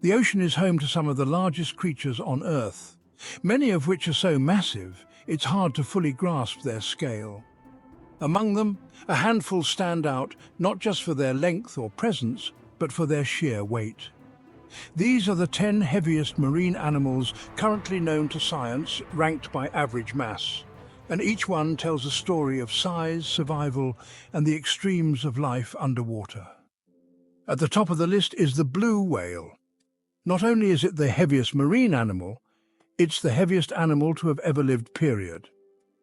The ocean is home to some of the largest creatures on Earth, many of which are so massive it's hard to fully grasp their scale. Among them, a handful stand out not just for their length or presence, but for their sheer weight. These are the 10 heaviest marine animals currently known to science, ranked by average mass, and each one tells a story of size, survival, and the extremes of life underwater. At the top of the list is the blue whale. Not only is it the heaviest marine animal, it's the heaviest animal to have ever lived, period.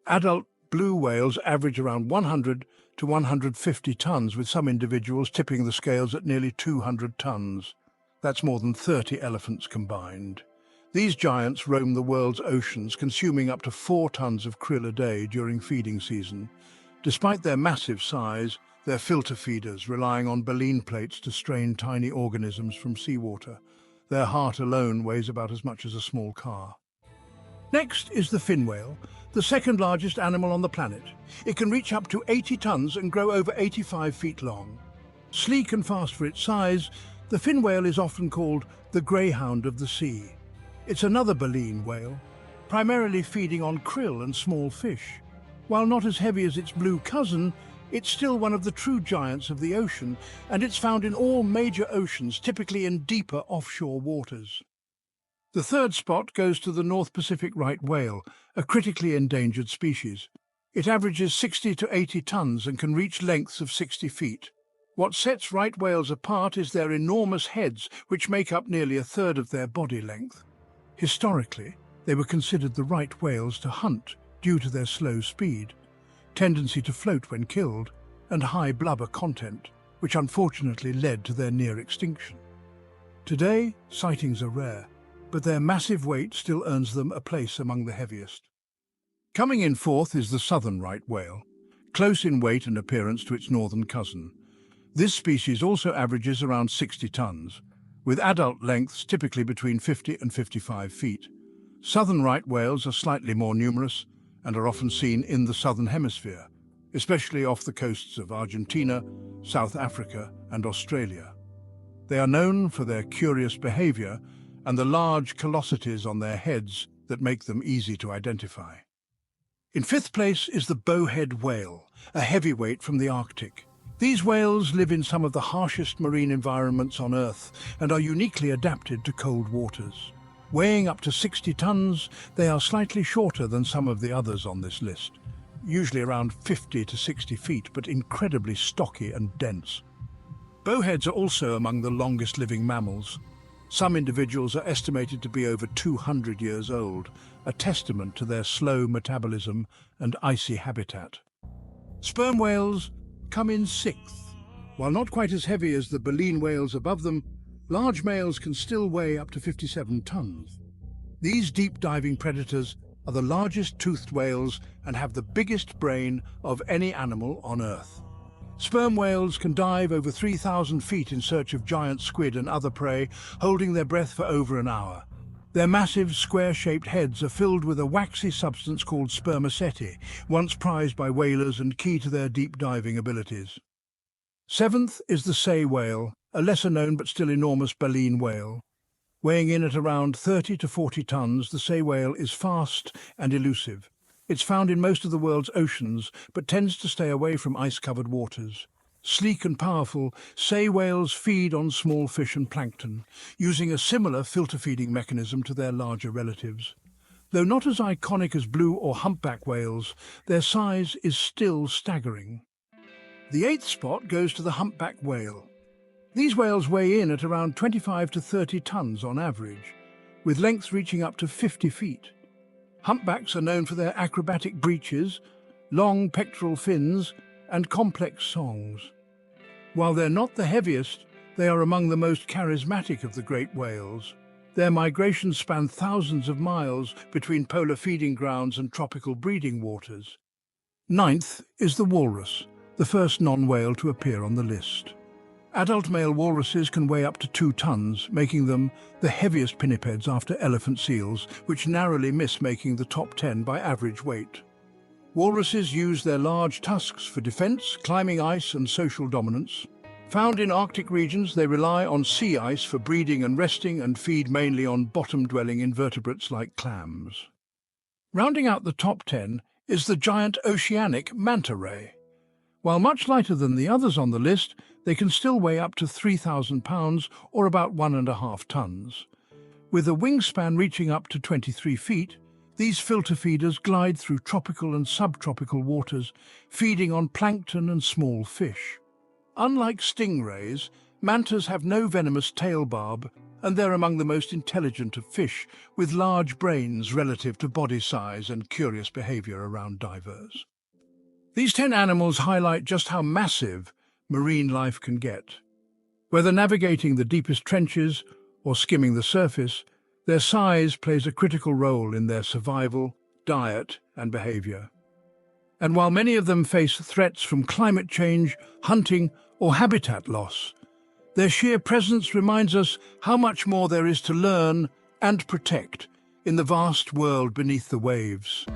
Adult blue whales average around 100 to 150 tons, with some individuals tipping the scales at nearly 200 tons. That's more than 30 elephants combined. These giants roam the world's oceans, consuming up to 4 tons of krill a day during feeding season. Despite their massive size, they're filter feeders, relying on baleen plates to strain tiny organisms from seawater. Their heart alone weighs about as much as a small car. Next is the fin whale, the second largest animal on the planet. It can reach up to 80 tons and grow over 85 feet long. Sleek and fast for its size, the fin whale is often called the greyhound of the sea. It's another baleen whale, primarily feeding on krill and small fish. While not as heavy as its blue cousin, it's still one of the true giants of the ocean, and it's found in all major oceans, typically in deeper offshore waters. The third spot goes to the North Pacific right whale, a critically endangered species. It averages 60 to 80 tons and can reach lengths of 60 feet. What sets right whales apart is their enormous heads, which make up nearly a third of their body length. Historically, they were considered the right whales to hunt due to their slow speed, tendency to float when killed, and high blubber content, which unfortunately led to their near extinction. Today, sightings are rare, but their massive weight still earns them a place among the heaviest. Coming in fourth is the southern right whale, close in weight and appearance to its northern cousin. This species also averages around 60 tons, with adult lengths typically between 50 and 55 feet. Southern right whales are slightly more numerous and are often seen in the southern hemisphere, especially off the coasts of Argentina, South Africa, and Australia. They are known for their curious behavior and the large callosities on their heads that make them easy to identify. In fifth place is the Bowhead Whale, a heavyweight from the Arctic. These whales live in some of the harshest marine environments on Earth and are uniquely adapted to cold waters. Weighing up to 60 tons, they are slightly shorter than some of the others on this list, usually around 50 to 60 feet, but incredibly stocky and dense. Bowheads are also among the longest living mammals. Some individuals are estimated to be over 200 years old, a testament to their slow metabolism and icy habitat. Sperm whales come in sixth. While not quite as heavy as the baleen whales above them, large males can still weigh up to 57 tons. These deep-diving predators are the largest toothed whales and have the biggest brain of any animal on Earth. Sperm whales can dive over 3,000 feet in search of giant squid and other prey, holding their breath for over an hour. Their massive, square-shaped heads are filled with a waxy substance called spermaceti, once prized by whalers and key to their deep-diving abilities. Seventh is the Sei whale, a lesser-known but still enormous baleen whale. Weighing in at around 30 to 40 tons, the Sei whale is fast and elusive. It's found in most of the world's oceans, but tends to stay away from ice-covered waters. Sleek and powerful, Sei whales feed on small fish and plankton, using a similar filter-feeding mechanism to their larger relatives. Though not as iconic as blue or humpback whales, their size is still staggering. The eighth spot goes to the humpback whale. These whales weigh in at around 25 to 30 tons on average, with lengths reaching up to 50 feet. Humpbacks are known for their acrobatic breaches, long pectoral fins, and complex songs. While they're not the heaviest, they are among the most charismatic of the great whales. Their migrations span thousands of miles between polar feeding grounds and tropical breeding waters. Ninth is the walrus, the first non-whale to appear on the list. Adult male walruses can weigh up to 2 tons, making them the heaviest pinnipeds after elephant seals, which narrowly miss making the top 10 by average weight. Walruses use their large tusks for defense, climbing ice, and social dominance. Found in Arctic regions, they rely on sea ice for breeding and resting and feed mainly on bottom-dwelling invertebrates like clams. Rounding out the top 10 is the giant oceanic manta ray. While much lighter than the others on the list, they can still weigh up to 3,000 pounds or about 1.5 tons. With a wingspan reaching up to 23 feet, these filter feeders glide through tropical and subtropical waters, feeding on plankton and small fish. Unlike stingrays, mantas have no venomous tail barb, and they're among the most intelligent of fish, with large brains relative to body size and curious behavior around divers. These 10 animals highlight just how massive marine life can get. Whether navigating the deepest trenches or skimming the surface, their size plays a critical role in their survival, diet, and behavior. And while many of them face threats from climate change, hunting, or habitat loss, their sheer presence reminds us how much more there is to learn and protect in the vast world beneath the waves.